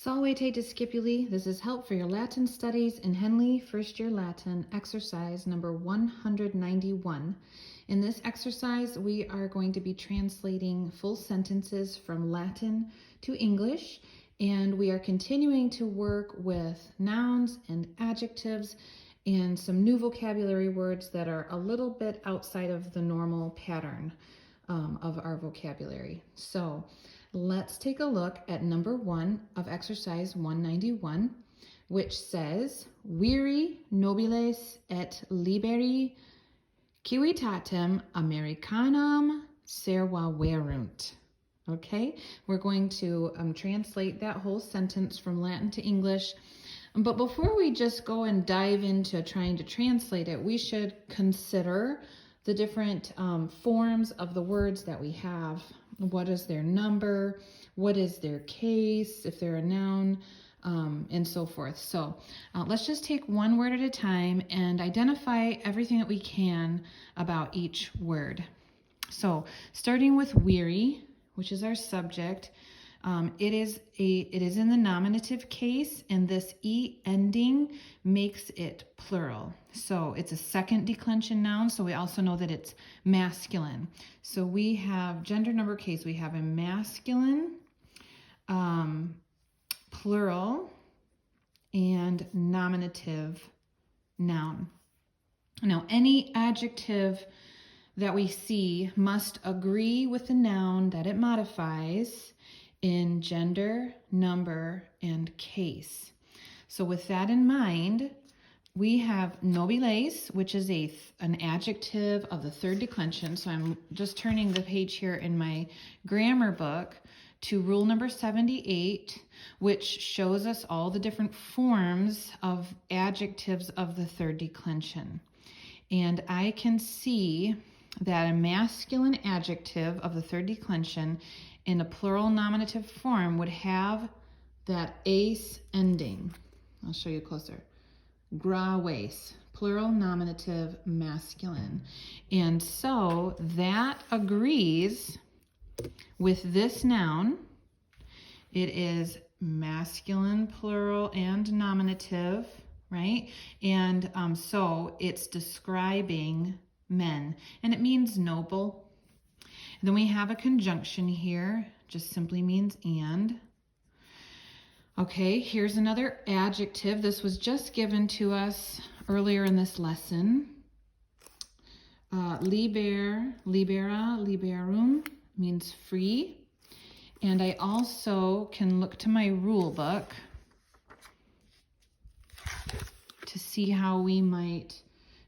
Salve te discipuli. This is help for your Latin studies in Henle First Year Latin, exercise number 191. In this exercise, we are going to be translating full sentences from Latin to English, and we are continuing to work with nouns and adjectives and some new vocabulary words that are a little bit outside of the normal pattern of our vocabulary. So let's take a look at number 1 of exercise 191, which says, Viri nobiles et liberi civitatem Americanam servaverunt. Okay, we're going to translate that whole sentence from Latin to English. But before we just go and dive into trying to translate it, we should consider the different forms of the words that we have. What is their number? What is their case, if they're a noun, and so forth. So let's just take one word at a time and identify everything that we can about each word. So starting with weary, which is our subject, it is in the nominative case, and this E ending makes it plural. So it's a second declension noun, so we also know that it's masculine. So we have gender number case, we have a masculine, plural, and nominative noun. Now, any adjective that we see must agree with the noun that it modifies in gender, number, and case. So with that in mind, we have nobiles, which is an adjective of the third declension. So I'm just turning the page here in my grammar book to rule number 78, which shows us all the different forms of adjectives of the third declension. And I can see that a masculine adjective of the third declension in a plural nominative form would have that ace ending. I'll show you closer. Graves, plural nominative masculine. And so that agrees with this noun. It is masculine, plural, and nominative, right? And so it's describing men, and it means noble. And then we have a conjunction here, just simply means and. Okay, here's another adjective. This was just given to us earlier in this lesson. Libera, liberum means free. And I also can look to my rule book to see how we might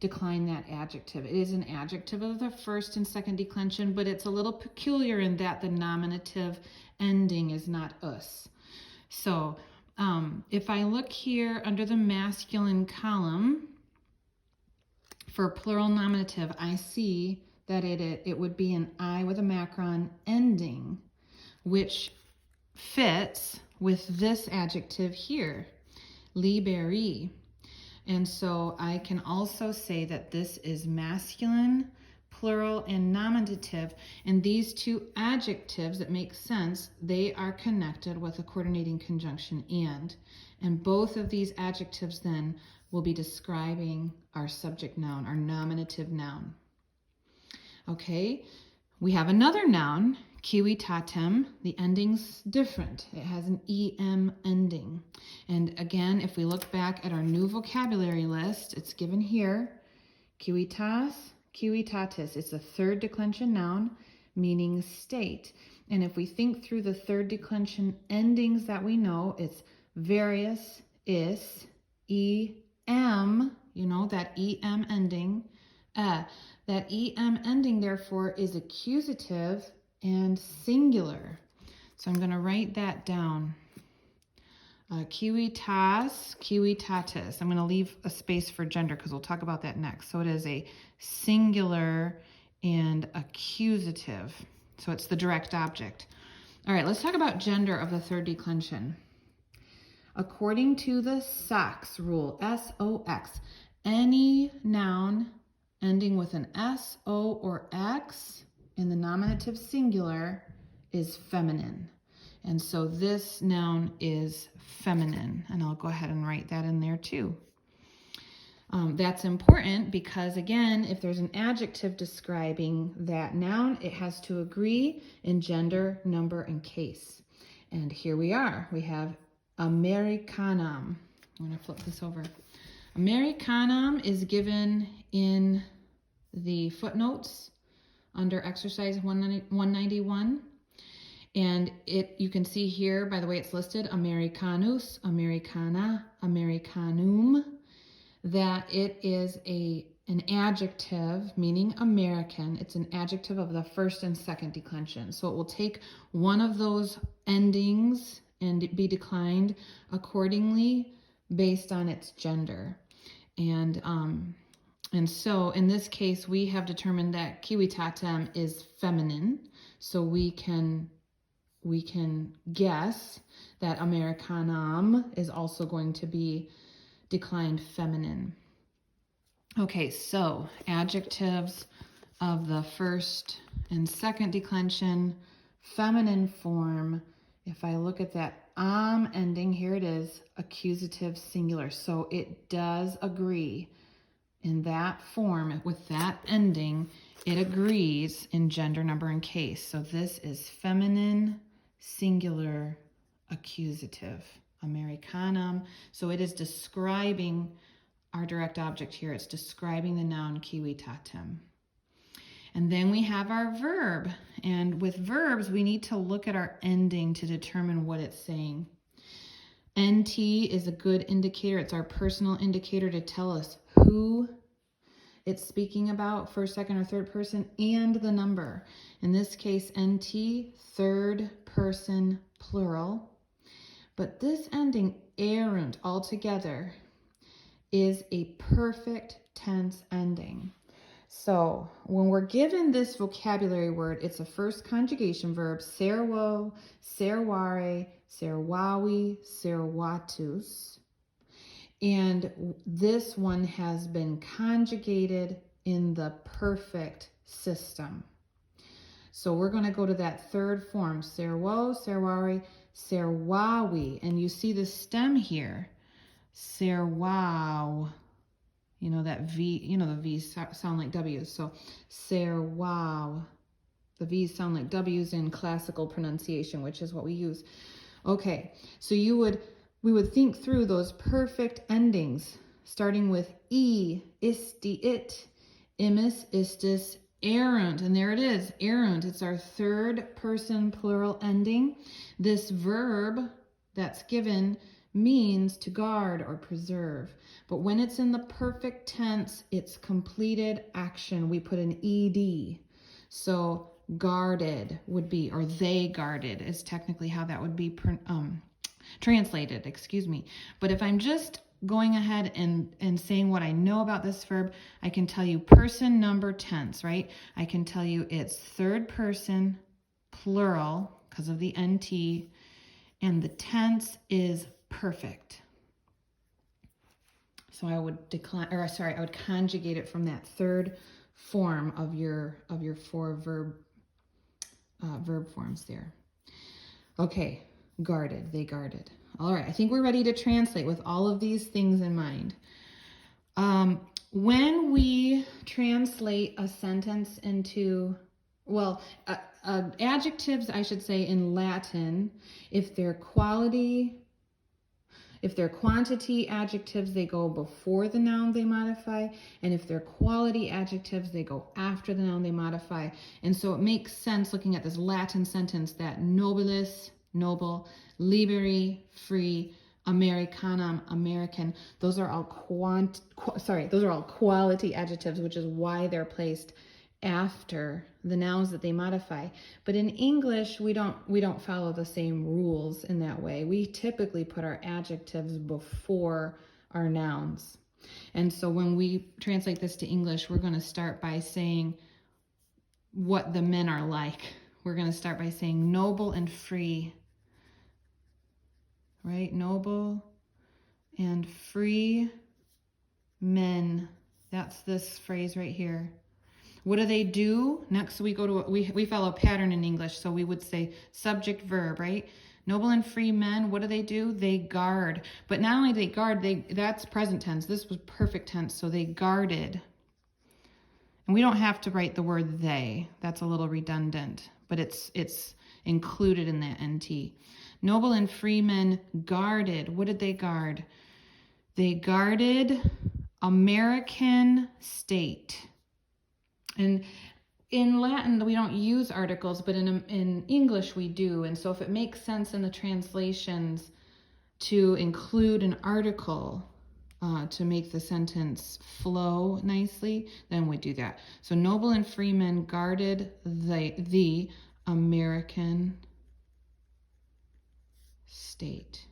decline that adjective. It is an adjective of the first and second declension, but it's a little peculiar in that the nominative ending is not us. So if I look here under the masculine column for plural nominative, I see that it would be an I with a macron ending, which fits with this adjective here, liberi. And so I can also say that this is masculine, plural, and nominative. And these two adjectives, it makes sense, they are connected with a coordinating conjunction and. And both of these adjectives then will be describing our subject noun, our nominative noun. Okay, we have another noun, civitatem. The ending's different. It has an em ending. And again, if we look back at our new vocabulary list, it's given here, civitas, civitatis. It's a third declension noun meaning state. And if we think through the third declension endings that we know, it's various, is, em, you know, that em ending. That em ending, therefore, is accusative and singular. So I'm going to write that down. Civitas, civitatis. I'm going to leave a space for gender because we'll talk about that next. So it is a singular and accusative. So it's the direct object. All right, let's talk about gender of the third declension. According to the SOX rule, S-O-X, any noun ending with an S, O, or X in the nominative singular is feminine. And so this noun is feminine, and I'll go ahead and write that in there too. That's important because, again, if there's an adjective describing that noun, it has to agree in gender, number, and case. And here we are. We have Americanum. I'm going to flip this over. Americanum is given in the footnotes under exercise 191. And you can see here, by the way it's listed, Americanus, Americana, Americanum, that it is an adjective meaning American. It's an adjective of the first and second declension. So it will take one of those endings and be declined accordingly based on its gender. And so in this case, we have determined that civitatem is feminine. So we can guess that Americanum is also going to be declined feminine. Okay, so adjectives of the first and second declension, feminine form. If I look at that ending, here it is, accusative singular. So it does agree in that form with that ending. It agrees in gender, number, and case. So this is feminine singular accusative. Americanum. So it is describing our direct object here. It's describing the noun civitatem. And then we have our verb. And with verbs, we need to look at our ending to determine what it's saying. NT is a good indicator. It's our personal indicator to tell us who it's speaking about, first, second, or third person, and the number. In this case, NT, third person plural. But this ending, erund, altogether, is a perfect tense ending. So when we're given this vocabulary word, it's a first conjugation verb, servo, servare, servavi, servatus. And this one has been conjugated in the perfect system. So we're going to go to that third form, servo, servare, servavi, and you see the stem here, servau. You know that V, the V's sound like W's. So servau. The V's sound like W's in classical pronunciation, which is what we use. Okay, so we would think through those perfect endings, starting with E, isti, it, imis, istis, erund, and there it is, erund. It's our third person plural ending. This verb that's given means to guard or preserve. But when it's in the perfect tense, it's completed action. We put an ED. So guarded would be, or they guarded is technically how that would be translated, excuse me. But if I'm just going ahead and saying what I know about this verb, I can tell you person, number, tense, right? I can tell you it's third person, plural, because of the NT, and the tense is perfect. So I would I would conjugate it from that third form of your four verb forms there. Okay, guarded, they guarded. All right, I think we're ready to translate with all of these things in mind. When we translate a sentence into, adjectives, I should say, in Latin, if they're quantity adjectives, they go before the noun they modify, and if they're quality adjectives, they go after the noun they modify. And so it makes sense looking at this Latin sentence that nobilis, noble, liberi, free, Americanum, American, those are all quality adjectives, which is why they're placed after the nouns that they modify. But in English, we don't follow the same rules in that way. We typically put our adjectives before our nouns. And so when we translate this to English, we're going to start by saying what the men are like. We're going to start by saying noble and free. Right? Noble and free men. That's this phrase right here. What do they do? Next we go to, we follow a pattern in English, so we would say subject verb, right? Noble and free men, what do? They guard. But not only do they guard, that's present tense. This was perfect tense, so they guarded. And we don't have to write the word they. That's a little redundant, but it's included in that NT. Noble and free men guarded. What did they guard? They guarded American state. And in Latin, we don't use articles, but in English we do. And so if it makes sense in the translations to include an article to make the sentence flow nicely, then we do that. So noble and free men guarded the American state.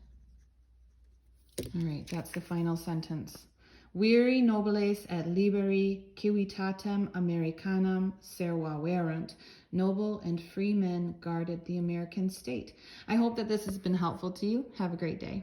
All right, that's the final sentence. Viri nobiles et liberi civitatem Americanam servaverunt. Noble and free men guarded the American state. I hope that this has been helpful to you. Have a great day.